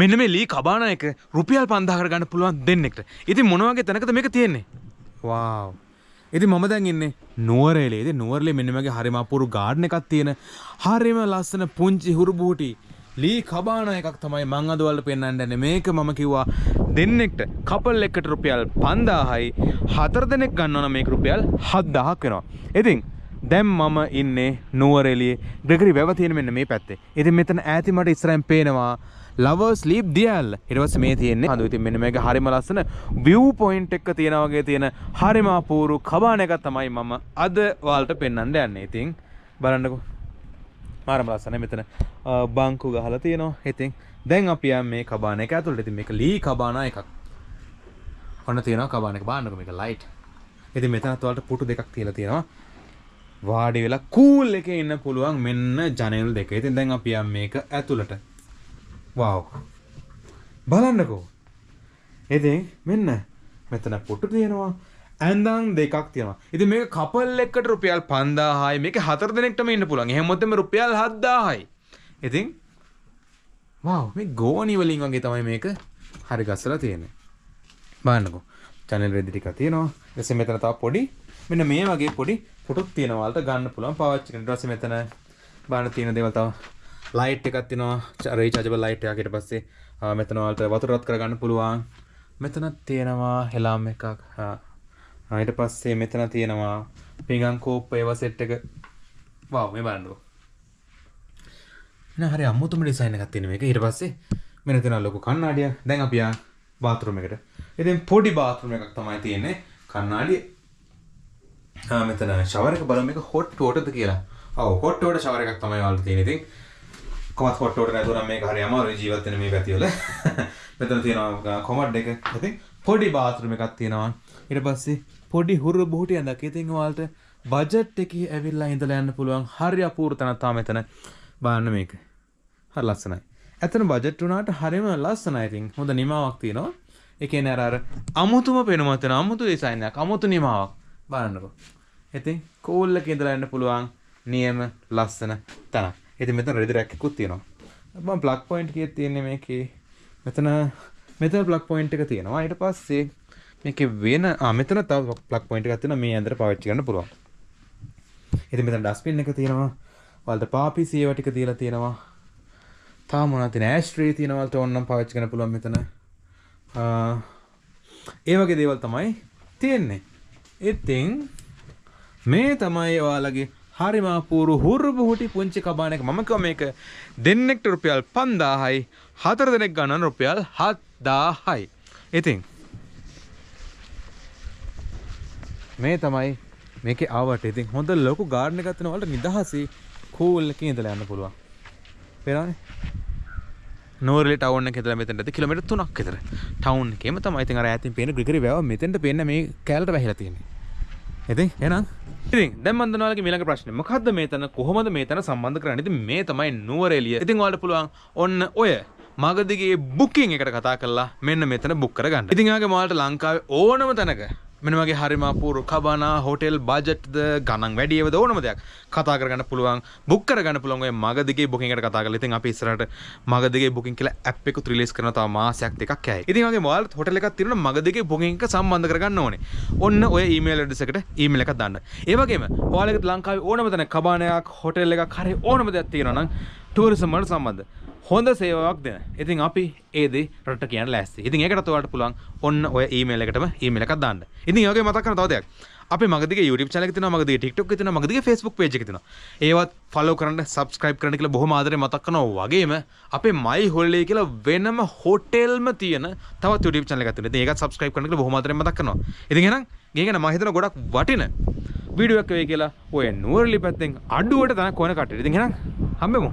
මෙන්න මේ ලී කබානා එක රුපියල් 5000කට ගන්න පුළුවන් දෙන්නෙක්ට. ඉතින් මොන වගේ තැනකද මේක තියෙන්නේ? වාව්. ඉතින් මම දැන් ඉන්නේ නුවරඑළියේ. ඉතින් නුවරඑළියේ මෙන්න මේගේ හරිම අපූර්ව ගාඩන් එකක් තියෙන හරිම ලස්සන පුංචි හුරුබූටි ලී කබානා එකක් තමයි මං අද ඔයාලට පෙන්නන්න යන්නේ. මේක මම කිව්වා දෙන්නෙක්ට කපල් එකකට රුපියල් 5000යි. 4 දෙනෙක් ගන්නවා නම් මේක රුපියල් 7000ක් වෙනවා. ඉතින් දැන් මම ඉන්නේ නුවරඑළියේ ග්‍රෙගරි වැව තියෙන මෙන්න මේ පැත්තේ. ඉතින් මෙතන ඈතින් මට ඉස්සරහින් පේනවා ලවර්ස් ලීප් දියල්. ඊට පස්සේ මේ තියෙන්නේ හඳු. ඉතින් මෙන්න මේක හරිම ලස්සන view point එක තියෙනා වගේ තියෙන හරිම අපූර්ව කබාන එකක් තමයි මම අද ඔයාලට පෙන්වන්න යන්නේ. ඉතින් බලන්නකෝ. මාරම ලස්සනයි. මෙතන බංකු ගහලා තියෙනවා. ඉතින් දැන් අපි යන්නේ මේ කබාන එක ඇතුළට. ඉතින් මේක ලී කබානා එකක්. ඔන්න තියෙනවා කබාන එක. බලන්නකෝ මේක ලයිට්. ඉතින් මෙතනත් ඔයාලට පුටු දෙකක් තියලා තියෙනවා. වාඩි වෙලා කූල් එකේ ඉන්න පුළුවන් මෙන්න ජනෙල් දෙක. ඉතින් දැන් අපි යන්නේ මේක ඇතුළට. वाव බලන්නකෝ. ඉතින් මෙන්න මෙතන පුටු තියෙනවා. ඇඳන් දෙකක් තියෙනවා. ඉතින් මේක කපල් එකකට රුපියල් 5000යි. මේක 4 දෙනෙක්ටම ඉන්න පුළුවන්. එහෙම මොකද මේ රුපියල් 7000යි. ඉතින් वाव මේ ගෝණි වලින් වගේ තමයි මේක හරි ගස්සලා තියෙන්නේ. බලන්නකෝ. channel රෙදි ටිකක් තියෙනවා. ඊටසේ මෙතන තව පොඩි මෙන්න මේ වගේ පොඩි පුටුක් තියෙනවා. වලට ගන්න පුළුවන් පාවිච්චි කරන්න. ඊට පස්සේ මෙතන බලන්න තියෙන දේවල් තව ලයිට් එකක් තියෙනවා. රීචාර්ජබල් ලයිට් එකක්. ඊට පස්සේ මෙතන වලට වතුර රත් කරගන්න පුළුවන්. මෙතන තියෙනවා හෙලාම් එකක්. ඊට පස්සේ මෙතන තියෙනවා පිඟන් කෝප්ප ඒව සෙට් එක. වව් මේ බලන්නකෝ. එන හරි අමුතුම ඩිසයින් එකක් තියෙන මේක. ඊට පස්සේ මෙන්න තියෙනවා ලොකු කණ්ණාඩිය. දැන් අපි ආ බාත්රූම් එකට. ඉතින් පොඩි බාත්රූම් එකක් තමයි තියෙන්නේ. කණ්ණාඩිය. මෙතන ෂවර් එක බලමු මේක හොට් වෝටර්ද කියලා. ඔව් හොට් වෝටර් ෂවර් එකක් තමයි වල තියෙන්නේ. ඉතින් කොහොමද හොට් වෝටර් නැතුව නම් මේක හරි අමාරුයි ජීවත් වෙන මේ පැතිවල. මෙතන තියෙනවා කොමඩ් එක. ඉතින් පොඩි බාත්රූම් එකක් තියෙනවා. ඊට පස්සේ පොඩි හුරු බුහුටි ඇඳක්. ඉතින් ඔයාලට බජට් එකේ ඇවිල්ලා ඉඳලා යන්න පුළුවන් හරි අපූර්ව තැනක් තමයි මෙතන. බලන්න මේක. හරි ලස්සනයි. ඇත්තටම බජට් උනාට හරිම ලස්සනයි. ඉතින් හොඳ නිමාවක් තියෙනවා. ඒ කියන්නේ අර අමුතුම පෙනුමක් තියෙන අමුතු ඩිසයින් එකක් අමුතු නිමාවක්. බලන්නකෝ. ඉතින් කෝල් එකේ ඉඳලා යන්න පුළුවන් නියම ලස්සන තැනක්. ඉතින් මෙතන රෙදි රැක් එකකුත් තියෙනවා. මම ප්ලග් පොයින්ට් කීයක් තියෙන්නේ මේකේ. මෙතන ප්ලග් පොයින්ට් එක තියෙනවා. ඊට පස්සේ මේකේ වෙන මෙතන තව ප්ලග් පොයින්ට් එකක් තියෙනවා. මේ ඇඳට පාවිච්චි කරන්න පුළුවන්. ඉතින් මෙතන ඩස්බින් එක තියෙනවා. වලට පාපිසි ඒවා ටික දීලා තියෙනවා. තාම මොනවද තියෙන ඇෂ්ට්‍රේ තියෙනවා. වලට ඕනනම් පාවිච්චි කරන්න පුළුවන් මෙතන. ඒ වගේ දේවල් තමයි තියෙන්නේ. ඉතින් මේ තමයි ඔයාලගේ හරිම අපූර්ව හුරුබුහුටි පුංචි කබාන එක. මම කිව්වා මේක දෙන්නෙක්ට රුපියල් 5000යි. 4 දෙනෙක් ගන්න රුපියල් 7000යි. ඉතින් මේ තමයි මේකේ ආවට. ඉතින් හොඳ ලොකු ගාඩන් එකක් තියෙනවා. වලට නිදහසේ කූල් එකේ ඉඳලා යන්න පුළුවන්. පේනවනේ? නෝරලි ටවුන් එකේ ඉඳලා මෙතනට කිලෝමීටර් 3ක් විතර. ටවුන් එකේම තමයි. ඉතින් අර ඈතින් පේන ග්‍රිගරි වැව මෙතෙන්ට පේන්න මේ කැලට වැහිලා තියෙන්නේ. ඉතින් එහෙනම් දැන් මම දන්නවා ඔයාලගේ ඊළඟ ප්‍රශ්නේ මොකද්ද මේතන කොහොමද මේතන සම්බන්ධ කරන්නේ? ඉතින් මේ තමයි නුවරඑළිය. ඉතින් ඔයාලට පුළුවන් ඔන්න ඔය මගදිගේ බුකින් එකට කතා කරලා මෙන්න මෙතන බුක් කරගන්න. ඉතින් ඔයාගේ ඔයාලට ලංකාවේ ඕනම තැනක මෙන්න වගේ හරිම අපූර්ව කබානා හෝටල් බජට්ද ගණන් වැඩි ඒවද ඕනම දෙයක් කතා කරගන්න පුළුවන් බුක් කරගන්න පුළුවන් ඔය මගදිගේ බුකින් එකට කතා කරලා. ඉතින් අපි ඉස්සරහට මගදිගේ බුකින් කියලා ඇප් එකක් රිලීස් කරනවා තව මාසයක් දෙකක් යයි. ඉතින් ඔයාගේ ඔයාලට හෝටල් එකක් තියෙනවා මගදිගේ බුකින් එක සම්බන්ධ කරගන්න ඕනේ. ඔන්න ඔය ඊමේල් ඇඩ්‍රස් එකට ඊමේල් එකක් දාන්න. ඒ වගේම ඔයාලගේ ලංකාවේ ඕනම තැනක කබානයක් හෝටල් එකක් හරි ඕනම දෙයක් තියෙනවා නම් ටූරිසම් වලට සම්බන්ධ හොඳ සේවාවක් දෙන. ඉතින් අපි ඒ දේ රටට කියන්න ලෑස්ති. ඉතින් ඒකටත් ඔයාලට පුළුවන් ඔන්න ඔය ඊමේල් එකටම ඊමේල් එකක් දාන්න. ඉතින් ඒ වගේ මතක් කරන තව දෙයක්. අපේ මගදිගේ YouTube channel එක තියෙනවා, මගදිගේ TikTok එක තියෙනවා, මගදිගේ Facebook page එක තියෙනවා. ඒවත් follow කරන්න, subscribe කරන්න කියලා බොහොම ආදරෙන් මතක් කරනවා. වගේම අපේ My Holiday කියලා වෙනම හෝටල්ම තියෙන තවත් YouTube channel එකක් තියෙනවා. ඉතින් ඒකත් subscribe කරන්න කියලා බොහොම ආදරෙන් මතක් කරනවා. ඉතින් එහෙනම් ගේගෙන මම හිතනවා ගොඩක් වටින වීඩියෝ එකක් වෙයි කියලා ඔය නුවරඑළිය පැත්තෙන් අඩුවට තනක් කොන කට්ටිය. ඉතින් එහෙනම් හම්බෙමු.